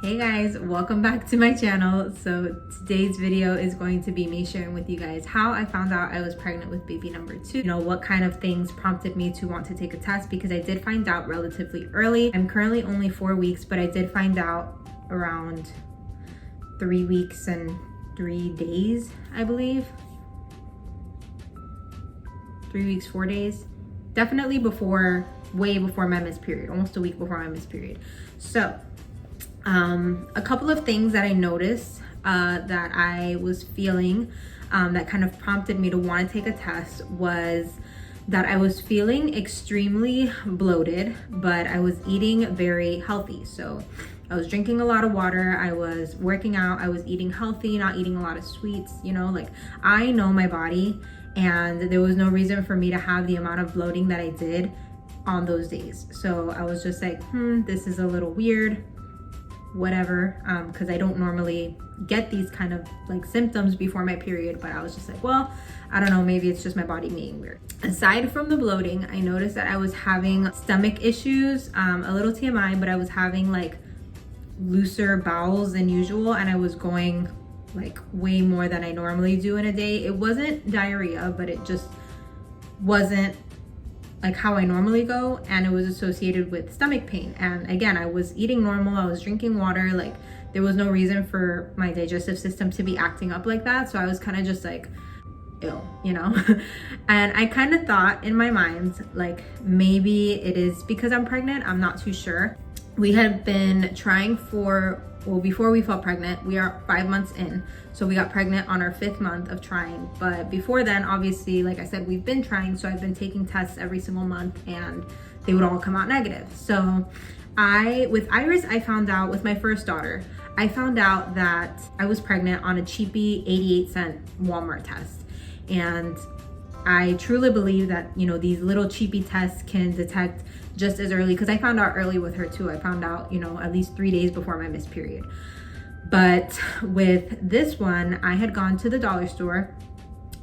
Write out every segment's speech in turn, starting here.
Hey guys, welcome back to my channel. So today's video is going to be me sharing with you guys how I found out I was pregnant with baby number 2. You know, what kind of things prompted me to want to take a test, because I did find out relatively early. I'm currently only 4 weeks, but I did find out around 3 weeks and 3 days, I believe. 3 weeks, 4 days. Definitely before, way before my missed period, almost a week before my missed period. So a couple of things that I noticed that I was feeling that kind of prompted me to want to take a test was that I was feeling extremely bloated, but I was eating very healthy. So I was drinking a lot of water, I was working out, I was eating healthy, not eating a lot of sweets, you know, like I know my body, and there was no reason for me to have the amount of bloating that I did on those days. So I was just like, this is a little weird, whatever, because I don't normally get these kind of like symptoms before my period, but I was just like, well, I don't know, maybe it's just my body being weird. Aside from the bloating, I noticed that I was having stomach issues, a little TMI, but I was having like looser bowels than usual, and I was going like way more than I normally do in a day. It wasn't diarrhea, but it just wasn't like how I normally go, and it was associated with stomach pain. And again, I was eating normal, I was drinking water, like there was no reason for my digestive system to be acting up like that. So I was kind of just like ill, you know. And I kind of thought in my mind, like maybe it is because I'm pregnant, I'm not too sure. We had been trying for, well, before we felt pregnant, we are 5 months in. So we got pregnant on our 5th month of trying. But before then, obviously, like I said, we've been trying. So I've been taking tests every single month and they would all come out negative. So with Iris, I found out with my first daughter, I found out that I was pregnant on a cheapy 88-cent Walmart test. And I truly believe that, you know, these little cheapy tests can detect just as early, because I found out early with her too. I found out, you know, at least 3 days before my missed period. But with this one, I had gone to the dollar store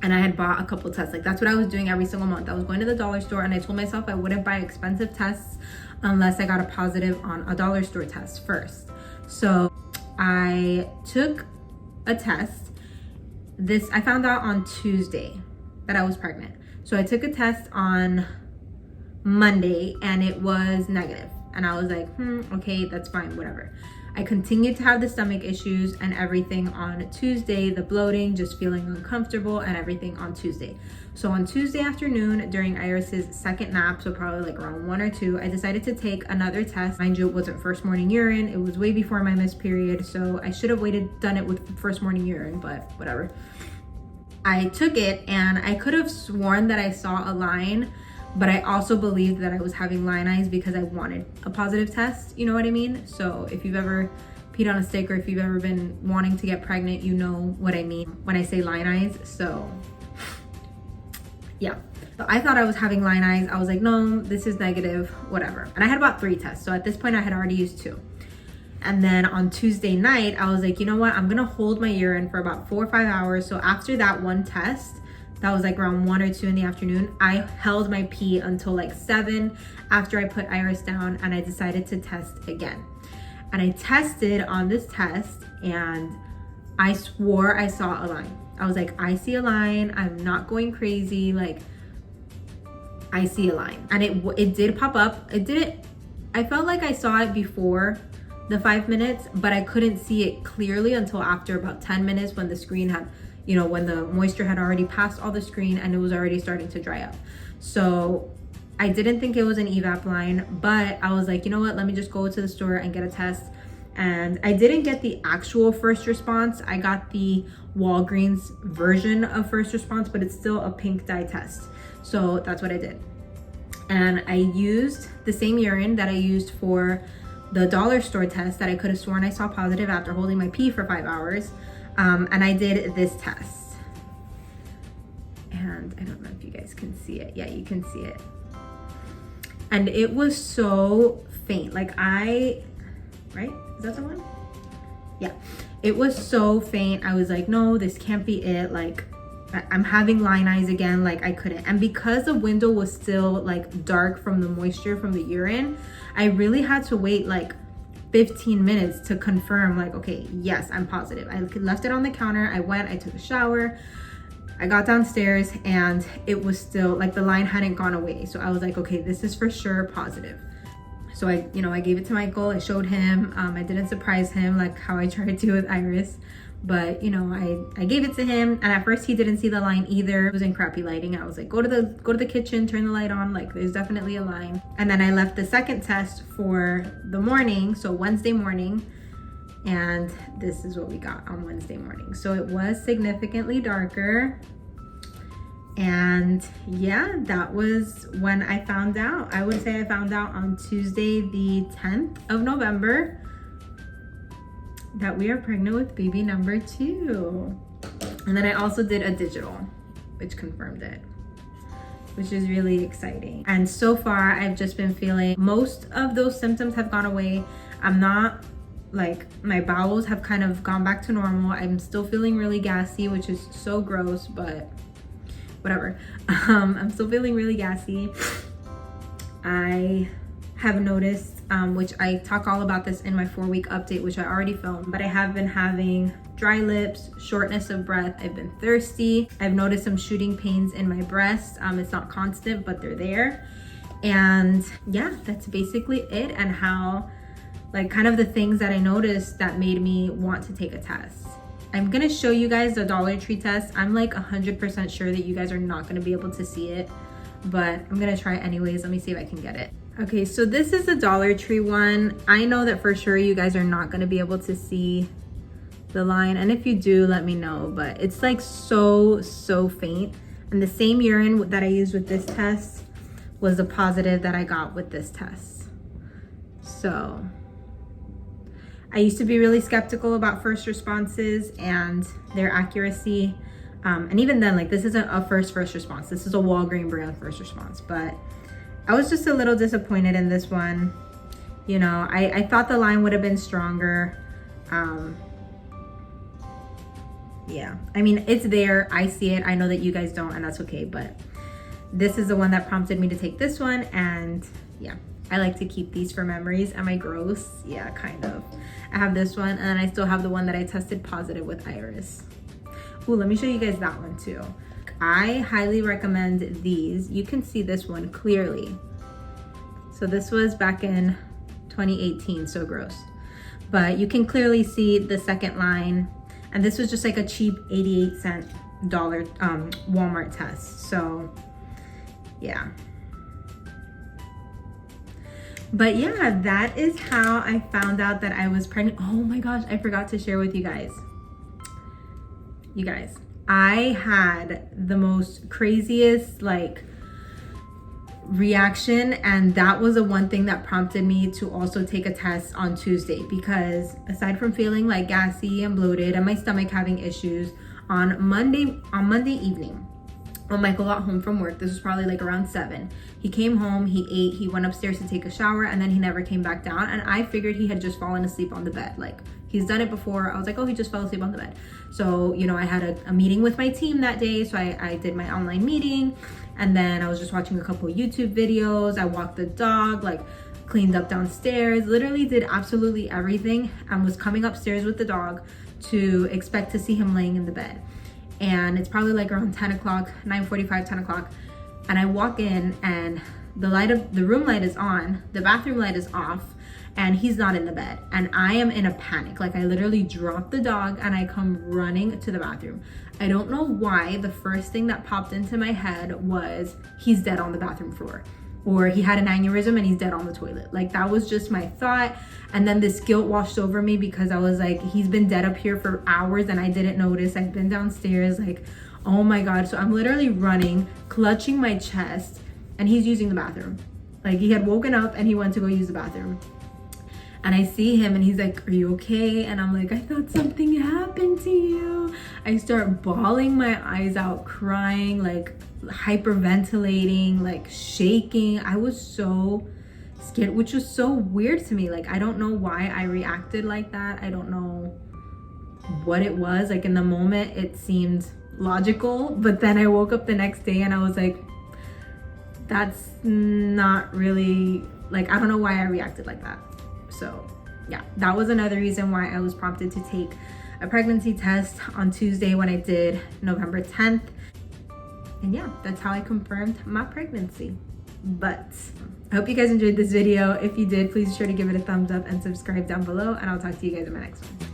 and I had bought a couple tests. Like that's what I was doing every single month. I was going to the dollar store and I told myself I wouldn't buy expensive tests unless I got a positive on a dollar store test first. So I took a test. I found out on Tuesday that I was pregnant. So I took a test on Monday and it was negative. And I was like, okay, that's fine, whatever. I continued to have the stomach issues and everything on Tuesday, the bloating, just feeling uncomfortable and everything on Tuesday. So on Tuesday afternoon during Iris's second nap, so probably like around 1 or 2, I decided to take another test. Mind you, it wasn't first morning urine. It was way before my missed period. So I should have done it with first morning urine, but whatever. I took it and I could have sworn that I saw a line, but I also believed that I was having line eyes because I wanted a positive test, you know what I mean? So if you've ever peed on a stick or if you've ever been wanting to get pregnant, you know what I mean when I say line eyes. So yeah, so I thought I was having line eyes. I was like, no, this is negative, whatever. And I had about 3 tests. So at this point I had already used 2. And then on Tuesday night, I was like, you know what? I'm gonna hold my urine for about 4 or 5 hours. So after that one test, that was like around 1 or 2 in the afternoon, I held my pee until like 7 after I put Iris down, and I decided to test again. And I tested on this test and I swore I saw a line. I was like, I see a line. I'm not going crazy. Like, I see a line. And it did pop up. I felt like I saw it before the 5 minutes, but I couldn't see it clearly until after about 10 minutes when the screen had, you know, when the moisture had already passed all the screen and it was already starting to dry up. So I didn't think it was an evap line, but I was like, you know what, let me just go to the store and get a test. And I didn't get the actual first response. I got the Walgreens version of first response, but it's still a pink dye test. So that's what I did. And I used the same urine that I used for the dollar store test that I could have sworn I saw positive after holding my pee for 5 hours. And I did this test. And I don't know if you guys can see it. Yeah, you can see it. And it was so faint. Like right? Is that the one? Yeah. It was so faint. I was like, no, this can't be it. Like, I'm having line eyes again. Like, I couldn't. And because the window was still like dark from the moisture from the urine, I really had to wait like 15 minutes to confirm, like, okay, yes, I'm positive. I left it on the counter. I went, I took a shower, I got downstairs, and it was still like the line hadn't gone away. So I was like, okay, this is for sure positive. So I gave it to Michael. I showed him. I didn't surprise him like how I tried to with Iris, but I gave it to him. And at first he didn't see the line either. It was in crappy lighting. I was like, go to the kitchen, turn the light on. Like, there's definitely a line. And then I left the second test for the morning, so Wednesday morning. And this is what we got on Wednesday morning. So it was significantly darker. And yeah, that was when I found out. I would say I found out on Tuesday, the 10th of November, that we are pregnant with baby number 2. And then I also did a digital, which confirmed it, which is really exciting. And so far, I've just been feeling most of those symptoms have gone away. I'm not like, my bowels have kind of gone back to normal. I'm still feeling really gassy, which is so gross, but whatever. I'm still feeling really gassy. I have noticed, which I talk all about this in my 4-week update, which I already filmed, but I have been having dry lips, shortness of breath. I've been thirsty. I've noticed some shooting pains in my breast. It's not constant, but they're there. And yeah, that's basically it, and how, like, kind of the things that I noticed that made me want to take a test. I'm gonna show you guys the Dollar Tree test. I'm like 100% sure that you guys are not gonna be able to see it, but I'm gonna try it anyways. Let me see if I can get it. Okay, so this is the Dollar Tree one. I know that for sure you guys are not gonna be able to see the line, and if you do, let me know, but it's like so faint. And the same urine that I used with this test was the positive that I got with this test. So I used to be really skeptical about first responses and their accuracy. And even then, like, this isn't a first response. This is a Walgreens brand first response. But I was just a little disappointed in this one. I thought the line would have been stronger. Yeah, I mean, it's there. I see it. I know that you guys don't, and that's okay. But this is the one that prompted me to take this one. And yeah, I like to keep these for memories. Am I gross? Yeah, kind of. I have this one, and I still have the one that I tested positive with Iris. Ooh, let me show you guys that one too. I highly recommend these. You can see this one clearly. So this was back in 2018, so gross. But you can clearly see the second line, and this was just like a cheap 88-cent Walmart test. So yeah. But yeah, that is how I found out that I was pregnant. Oh my gosh, I forgot to share with you guys. You guys, I had the most craziest like reaction, and that was the one thing that prompted me to also take a test on Tuesday, because aside from feeling like gassy and bloated and my stomach having issues, on Monday evening, when Michael got home from work, this was probably like around 7, he came home, he ate, he went upstairs to take a shower, and then he never came back down. And I figured he had just fallen asleep on the bed. Like, he's done it before. I was like, oh, he just fell asleep on the bed. So, I had a meeting with my team that day. So I did my online meeting, and then I was just watching a couple YouTube videos. I walked the dog, like cleaned up downstairs, literally did absolutely everything, and was coming upstairs with the dog to expect to see him laying in the bed. And it's probably like around 10 o'clock, 9:45, 10 o'clock. And I walk in, and the room light is on, the bathroom light is off, and he's not in the bed. And I am in a panic. Like, I literally drop the dog and I come running to the bathroom. I don't know why the first thing that popped into my head was he's dead on the bathroom floor, or he had an aneurysm and he's dead on the toilet. Like, that was just my thought. And then this guilt washed over me, because I was like, he's been dead up here for hours and I didn't notice. I've been downstairs, like, oh my God. So I'm literally running, clutching my chest, and he's using the bathroom. Like, he had woken up and he went to go use the bathroom. And I see him and he's like, are you okay? And I'm like, I thought something happened to you. I start bawling my eyes out, crying, like hyperventilating, like shaking. I was so scared, which was so weird to me. Like, I don't know why I reacted like that. I don't know what it was. Like, in the moment it seemed logical, but then I woke up the next day and I was like, that's not really, like, I don't know why I reacted like that. So yeah, that was another reason why I was prompted to take a pregnancy test on Tuesday when I did November 10th. And yeah, that's how I confirmed my pregnancy. But I hope you guys enjoyed this video. If you did, please be sure to give it a thumbs up and subscribe down below, and I'll talk to you guys in my next one.